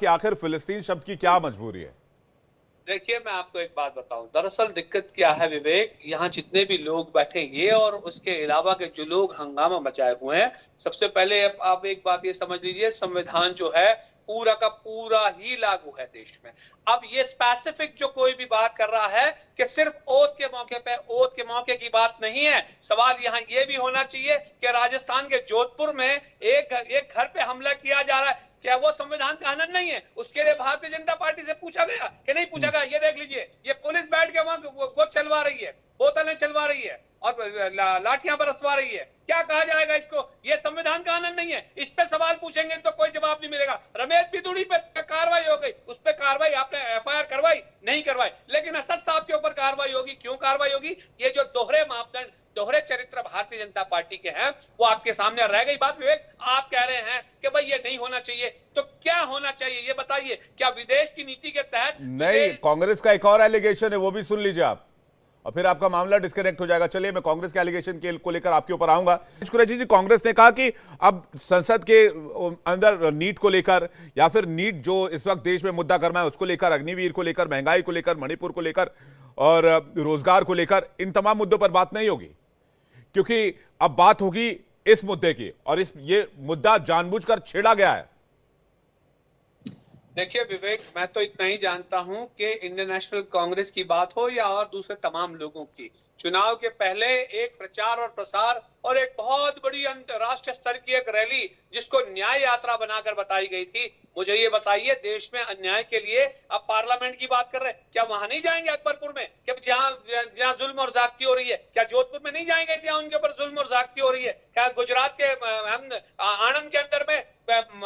कि आखिर फिलिस्तीन शब्द की क्या मजबूरी है? देखिए, मैं आपको एक बात बताऊं, दरअसल दिक्कत क्या है विवेक, यहाँ जितने भी लोग बैठेंगे और उसके अलावा के जो लोग हंगामा मचाए हुए हैं, सबसे पहले आप एक बात ये समझ लीजिए, संविधान जो है पूरा का पूरा ही लागू है देश में। अब ये स्पेसिफिक जो कोई भी बात कर रहा है कि सिर्फ ओथ के मौके की बात नहीं है। सवाल यहाँ ये भी होना चाहिए कि राजस्थान के जोधपुर में एक घर पे हमला किया जा रहा है, क्या वो संविधान का हनन नहीं है? उसके लिए भारतीय जनता पार्टी से पूछा गया कि नहीं पूछा गया? ये देख लीजिए, ये पुलिस बैठ के वहां वो चलवा रही है, बोतलें चलवा रही है और लाठियां बरसवा रही है। क्या कहा जाएगा इसको? ये संविधान का आनंद नहीं है? इस पे सवाल पूछेंगे तो कोई जवाब नहीं मिलेगा। रमेश बिदुड़ी पे कार्रवाई हो गई, उस पे कार्रवाई, आपने एफआईआर करवाई? नहीं करवाई। लेकिन असद साहब के ऊपर कार्रवाई होगी, क्यों कार्रवाई होगी? ये जो दोहरे मापदंड, दोहरे चरित्र भारतीय जनता पार्टी के हैं, वो आपके सामने रह गई बात। विवेक, आप कह रहे हैं कि भाई ये नहीं होना चाहिए, तो क्या होना चाहिए ये बताइए? क्या विदेश की नीति के तहत नहीं, कांग्रेस का एक और एलिगेशन है, वो भी सुन लीजिए आप, और फिर आपका मामला डिस्कनेक्ट हो जाएगा। चलिए, मैं कांग्रेस के एलिगेशन के को लेकर आपके ऊपर आऊंगा। कुरैशी जी, कांग्रेस ने कहा कि अब संसद के अंदर नीट को लेकर, या फिर नीट जो इस वक्त देश में मुद्दा गर्मा है उसको लेकर, अग्निवीर को लेकर, महंगाई को लेकर, मणिपुर को लेकर और रोजगार को लेकर, इन तमाम मुद्दों पर बात नहीं होगी, क्योंकि अब बात होगी इस मुद्दे की, और ये मुद्दा जानबूझकर छेड़ा गया है। देखिए विवेक, मैं तो इतना ही जानता हूं कि इंडियन नेशनल कांग्रेस की बात हो या और दूसरे तमाम लोगों की, चुनाव के पहले एक प्रचार और प्रसार और एक बहुत बड़ी अंतरराष्ट्रीय स्तर की एक रैली, जिसको न्याय यात्रा बनाकर बताई गई थी। मुझे ये बताइए, देश में अन्याय के लिए अब पार्लियामेंट की बात कर रहे हैं, क्या वहां नहीं जाएंगे अकबरपुर में? क्या जहां जुल्म और ज्यादती हो रही है, क्या जोधपुर में नहीं जाएंगे जहां उनके ऊपर जुल्म और ज्यादती हो रही है? क्या गुजरात के आनंद के अंदर में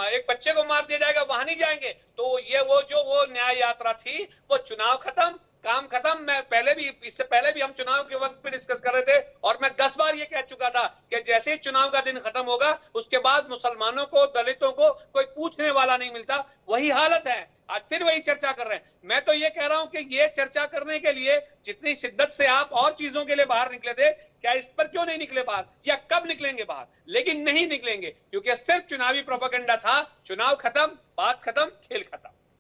एक बच्चे को मार दिया जाएगा, वहां नहीं जाएंगे? तो ये वो न्याय यात्रा थी, वो चुनाव खत्म, काम खत्म। मैं पहले भी, इससे पहले भी हम चुनाव के वक्त पे डिस्कस कर रहे थे, और मैं 10 बार ये कह चुका था कि जैसे ही चुनाव का दिन खत्म होगा, उसके बाद मुसलमानों को, दलितों को कोई पूछने वाला नहीं मिलता। वही हालत है, आज फिर वही चर्चा कर रहे हैं। मैं तो ये कह रहा हूं कि ये चर्चा करने के लिए जितनी शिद्दत से आप और चीजों के लिए बाहर निकले थे, क्या इस पर क्यों नहीं निकले बाहर, या कब निकलेंगे बाहर? लेकिन नहीं निकलेंगे, क्योंकि सिर्फ चुनावी प्रोपेगेंडा था। चुनाव खत्म, बात खत्म, खेल खत्म।